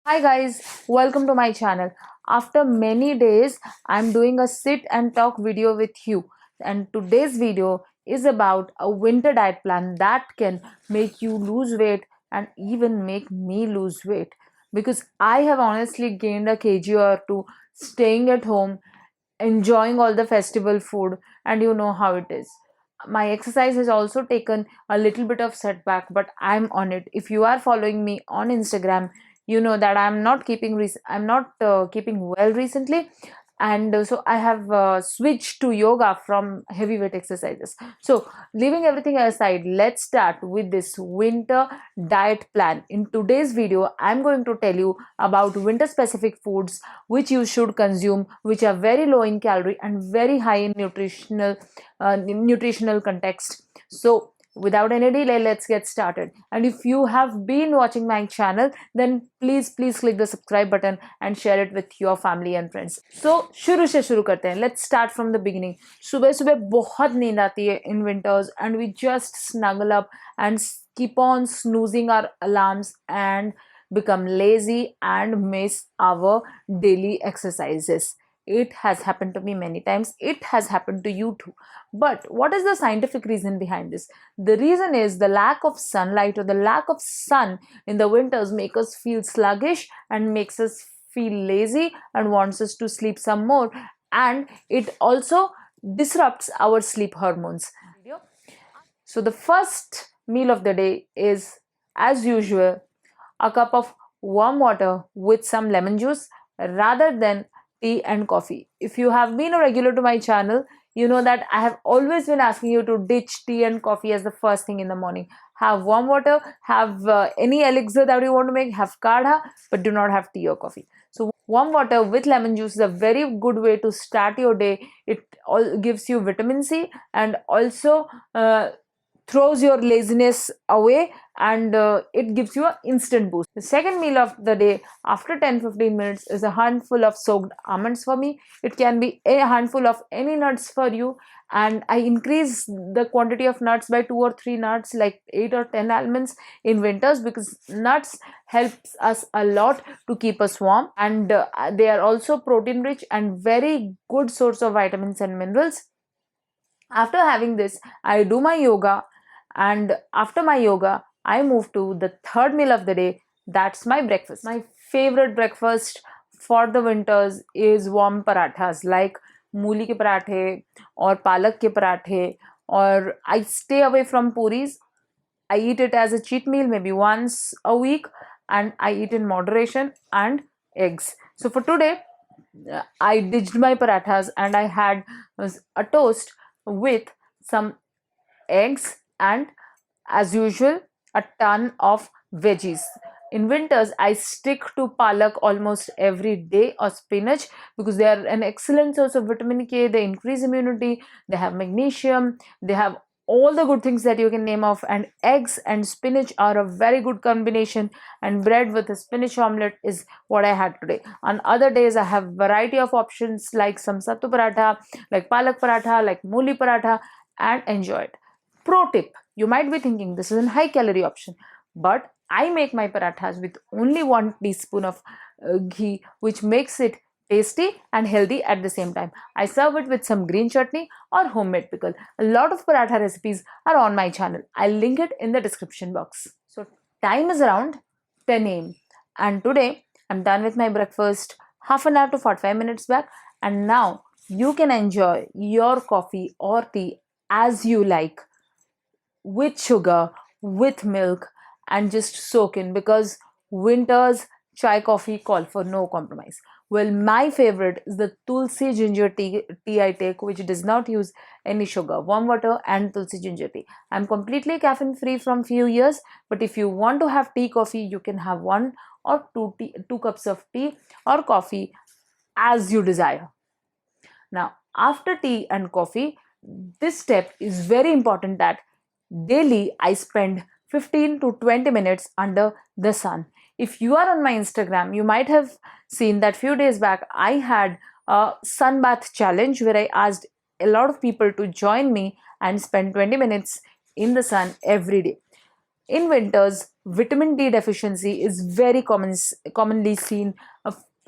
Hi guys, welcome to my channel. After many days, I'm doing a sit and talk video with you. And today's video is about a winter diet plan that can make you lose weight and even make me lose weight. Because I have honestly gained a kg or two staying at home, enjoying all the festival food, and you know how it is. My exercise has also taken a little bit of setback, but I'm on it. If you are following me on Instagram, you know that I'm not keeping well recently, and so I have switched to yoga from heavyweight exercises. So leaving everything aside, let's start with this winter diet plan. In today's video, I'm going to tell you about winter specific foods which you should consume, which are very low in calorie and very high in nutritional context. So without any delay, let's get started. And if you have been watching my channel, then please click the subscribe button and share it with your family and friends. So शुरू से शुरू करते हैं. Let's start from the beginning. सुबह सुबह बहुत नींद आती है in winters, and we just snuggle up and keep on snoozing our alarms and become lazy and miss our daily exercises. It has happened to me many times. It has happened to you too. But what is the scientific reason behind this? The reason is the lack of sunlight, or the lack of sun in the winters make us feel sluggish and makes us feel lazy and wants us to sleep some more, and it also disrupts our sleep hormones. So the first meal of the day is, as usual, a cup of warm water with some lemon juice rather than tea and coffee. If you have been a regular to my channel, you know that I have always been asking you to ditch tea and coffee as the first thing in the morning. Have warm water, have any elixir that you want to make, have kadha, but do not have tea or coffee. So warm water with lemon juice is a very good way to start your day. It all gives you vitamin C and also throws your laziness away, and it gives you an instant boost. The second meal of the day after 10-15 minutes is a handful of soaked almonds for me. It can be a handful of any nuts for you, and I increase the quantity of nuts by 2 or 3 nuts, like 8 or 10 almonds in winters, because nuts helps us a lot to keep us warm, and they are also protein rich and very good source of vitamins and minerals. After having this, I do my yoga, and after my yoga, I move to the third meal of the day. That's my breakfast. My favorite breakfast for the winters is warm parathas, like मूली के पराठे और पालक के पराठे. Or I stay away from puris. I eat it as a cheat meal maybe once a week, and I eat in moderation, and eggs. So for today, I ditched my parathas and I had a toast with some eggs and, as usual, a ton of veggies. In winters, I stick to palak almost every day, or spinach, because they are an excellent source of vitamin K. They increase immunity, they have magnesium, they have all the good things that you can name of, and eggs and spinach are a very good combination, and bread with a spinach omelette is what I had today. On other days, I have variety of options like some sattu paratha, like palak paratha, like mooli paratha, and enjoy it. Pro tip: you might be thinking this is a high calorie option, but I make my parathas with only 1 teaspoon of ghee, which makes it tasty and healthy at the same time. I serve it with some green chutney or homemade pickle. A lot of paratha recipes are on my channel. I'll link it in the description box. So time is around 10 a.m. and today I'm done with my breakfast half an hour to 45 minutes back, and now you can enjoy your coffee or tea as you like, with sugar, with milk, and just soak in, because winters chai coffee call for no compromise. Well, my favorite is the tulsi ginger tea I take, which does not use any sugar, warm water, and tulsi ginger tea. I'm completely caffeine free from few years, but if you want to have tea coffee, you can have 1 or 2 cups of tea or coffee as you desire. Now, after tea and coffee, this step is very important, that daily I spend 15 to 20 minutes under the sun. If you are on my Instagram, you might have seen that few days back I had a sun bath challenge where I asked a lot of people to join me and spend 20 minutes in the sun every day. In winters, vitamin D deficiency is very commonly seen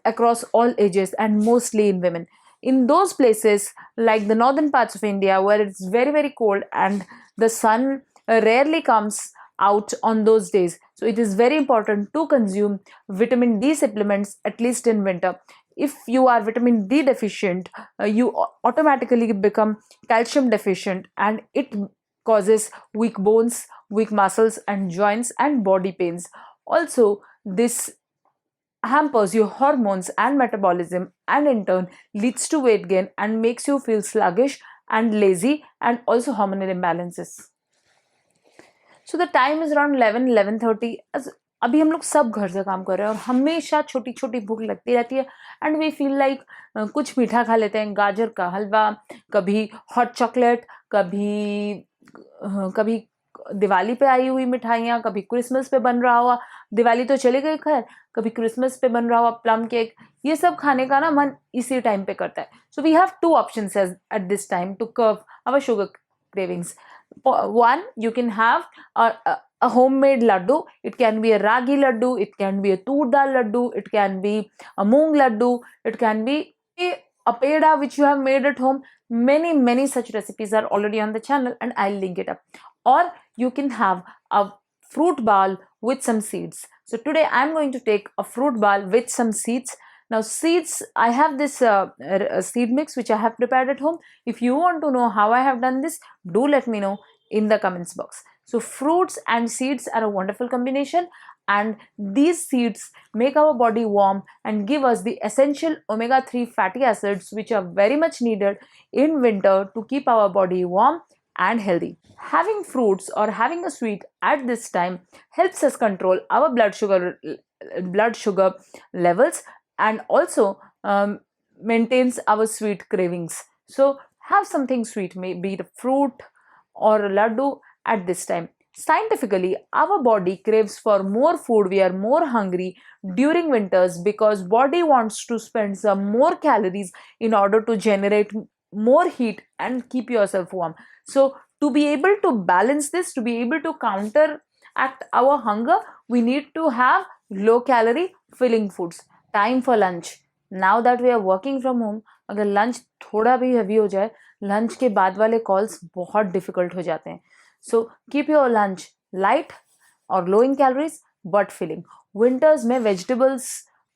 across all ages and mostly in women. In those places like the northern parts of India where it's very, very cold and the sun rarely comes out on those days. So it is very important to consume vitamin D supplements at least in winter. If you are vitamin D deficient, you automatically become calcium deficient, and it causes weak bones, weak muscles and joints and body pains. Also, this hampers your hormones and metabolism, and in turn leads to weight gain and makes you feel sluggish and lazy, and also hormonal imbalances. So the time is around 11:30. अभी हम लोग सब घर से काम कर रहे हैं और हमेशा छोटी छोटी भूख लगती रहती है, एंड वी फील लाइक कुछ मीठा खा लेते हैं, गाजर का हलवा, कभी हॉट चॉकलेट, कभी दिवाली पे आई हुई मिठाइयाँ, कभी क्रिसमस पे बन रहा हुआ, दिवाली तो चली गई खैर, कभी क्रिसमस पे बन रहा हुआ प्लम केक, ये सब खाने का ना मन इसी टाइम पे करता है. So we have two options at this time to curb our sugar cravings. One, you can have a homemade laddu. It can be a ragi laddu, it can be a tur dal laddu, it can be a moong laddu, it can be a peda which you have made at home. Many such recipes are already on the channel and I'll link it up. Or you can have a fruit ball with some seeds. So today I'm going to take a fruit ball with some seeds. Now seeds, I have this seed mix which I have prepared at home. If you want to know how I have done this, do let me know in the comments box. So fruits and seeds are a wonderful combination, and these seeds make our body warm and give us the essential omega-3 fatty acids which are very much needed in winter to keep our body warm and healthy. Having fruits or having a sweet at this time helps us control our blood sugar levels, and also maintains our sweet cravings. So have something sweet, maybe the fruit or a laddu at this time. Scientifically, our body craves for more food. We are more hungry during winters because body wants to spend some more calories in order to generate more heat and keep yourself warm. So to be able to balance this, to be able to counteract our hunger, we need to have low calorie filling foods. Time for lunch. Now that we are working from home, अगर lunch थोड़ा भी heavy हो जाए, lunch के बाद वाले calls बहुत difficult हो जाते हैं. So keep your lunch light और low in calories but filling. Winters में vegetables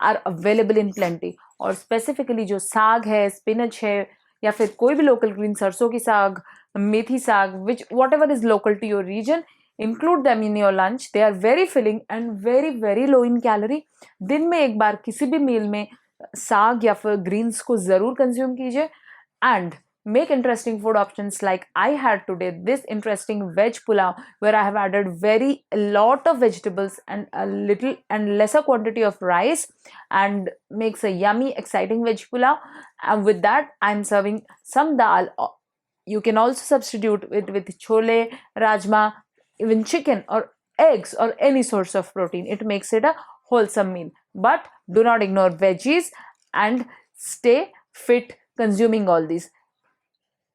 are available in plenty, और स्पेसिफिकली जो साग है, स्पिनच है, या फिर कोई भी लोकल ग्रीन, सरसों की saag, methi saag, which whatever is local to your region, include them in your lunch. They are very filling and very low in calorie. दिन में एक बार किसी भी मील में साग या फिर ग्रीन्स को जरूर कंज्यूम कीजिए, and make interesting food options like I had today, this interesting veg pulao where I have added a lot of vegetables and a little and lesser quantity of rice, and makes a yummy exciting veg pulao. And with that I'm serving some dal. You can also substitute with chole, rajma, even chicken or eggs or any source of protein. It makes it a wholesome meal. But do not ignore veggies and stay fit consuming all these.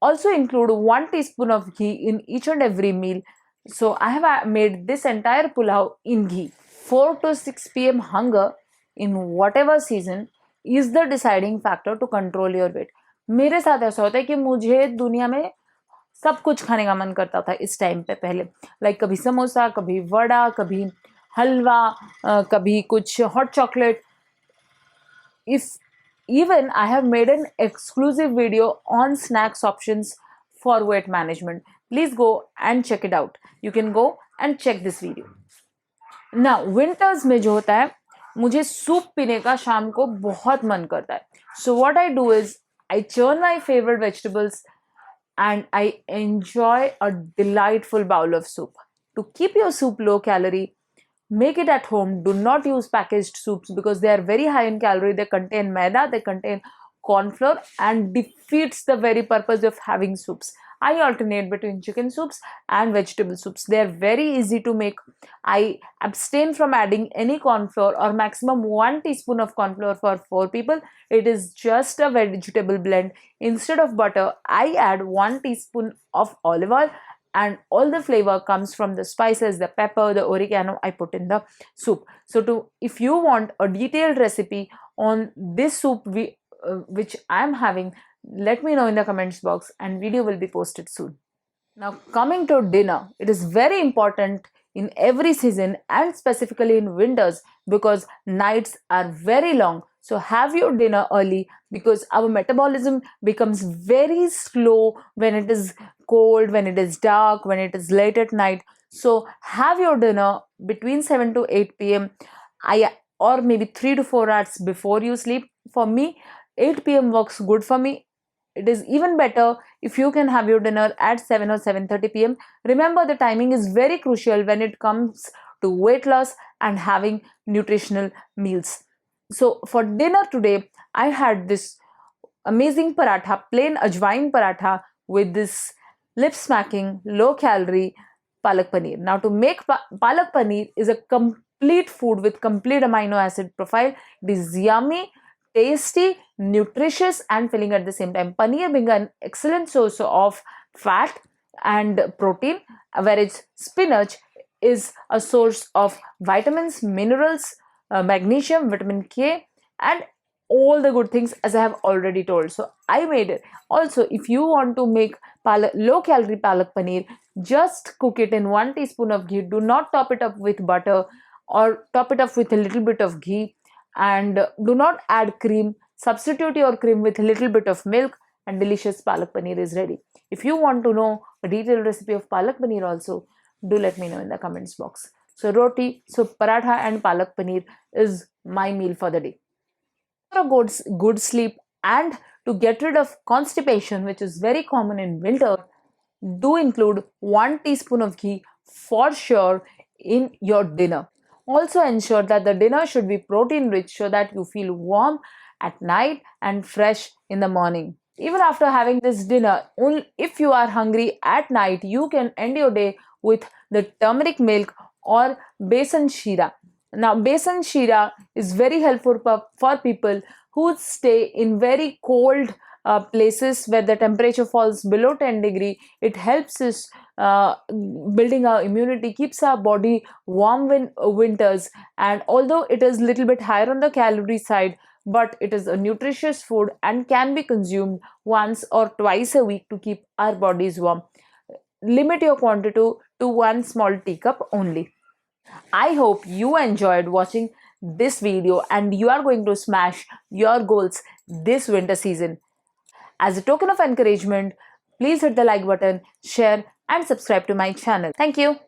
Also include 1 teaspoon of ghee in each and every meal. So I have made this entire pulao in ghee. 4 to 6 p.m. hunger in whatever season is the deciding factor to control your weight. मेरे साथ ऐसा होता है कि मुझे दुनिया में सब कुछ खाने का मन करता था इस टाइम पे पहले, लाइक कभी समोसा, कभी वड़ा, कभी हलवा, कभी कुछ hot chocolate. If even I have made an exclusive video on snacks options for weight management. Please go and check it out. You can go and check this video. Now winters में जो होता है, मुझे soup पीने का शाम को बहुत मन करता है. So what I do is I churn my favorite vegetables and I enjoy a delightful bowl of soup. To keep your soup low calorie, make it at home. Do not use packaged soups because they are very high in calorie. They contain maida, they contain corn flour, and defeats the very purpose of having soups. I alternate between chicken soups and vegetable soups. They are very easy to make. I abstain from adding any corn flour, or maximum 1 teaspoon of corn flour for 4 people. It is just a vegetable blend. Instead of butter, I add 1 teaspoon of olive oil and all the flavor comes from the spices, the pepper, the oregano I put in the soup. So if you want a detailed recipe on this soup which I am having, let me know in the comments box and video will be posted soon. Now coming to dinner, it is very important in every season and specifically in winters because nights are very long. So have your dinner early because our metabolism becomes very slow when it is cold, when it is dark, when it is late at night. So have your dinner between 7 to 8 p.m. Or maybe 3 to 4 hours before you sleep. For me, 8 p.m. works good for me. It is even better if you can have your dinner at 7 or 7:30 p.m. Remember, the timing is very crucial when it comes to weight loss and having nutritional meals. So for dinner today, I had this amazing paratha, plain ajwain paratha with this lip smacking, low calorie palak paneer. Now to make palak paneer is a complete food with complete amino acid profile. It is yummy, tasty, nutritious and filling at the same time. Paneer being an excellent source of fat and protein, whereas spinach is a source of vitamins, minerals, magnesium, vitamin K and all the good things as I have already told. So I made it. Also, if you want to make low calorie palak paneer, just cook it in 1 teaspoon of ghee. Do not top it up with butter or top it up with a little bit of ghee, and do not add cream. Substitute your cream with a little bit of milk and delicious palak paneer is ready. If you want to know a detailed recipe of palak paneer also, do let me know in the comments box. So roti, so paratha and palak paneer is my meal for the day. For a good sleep and to get rid of constipation, which is very common in winter, do include 1 teaspoon of ghee for sure in your dinner. Also ensure that the dinner should be protein rich so that you feel warm at night and fresh in the morning. Even after having this dinner, if you are hungry at night, you can end your day with the turmeric milk or besan shira. Now, besan shira is very helpful for people who stay in very cold places where the temperature falls below 10 degree. It helps us building our immunity, keeps our body warm in winters, and although it is little bit higher on the calorie side, but it is a nutritious food and can be consumed once or twice a week to keep our bodies warm. Limit your quantity to 1 small teacup only. I hope you enjoyed watching this video and you are going to smash your goals this winter season. As a token of encouragement, please hit the like button, share and subscribe to my channel. Thank you.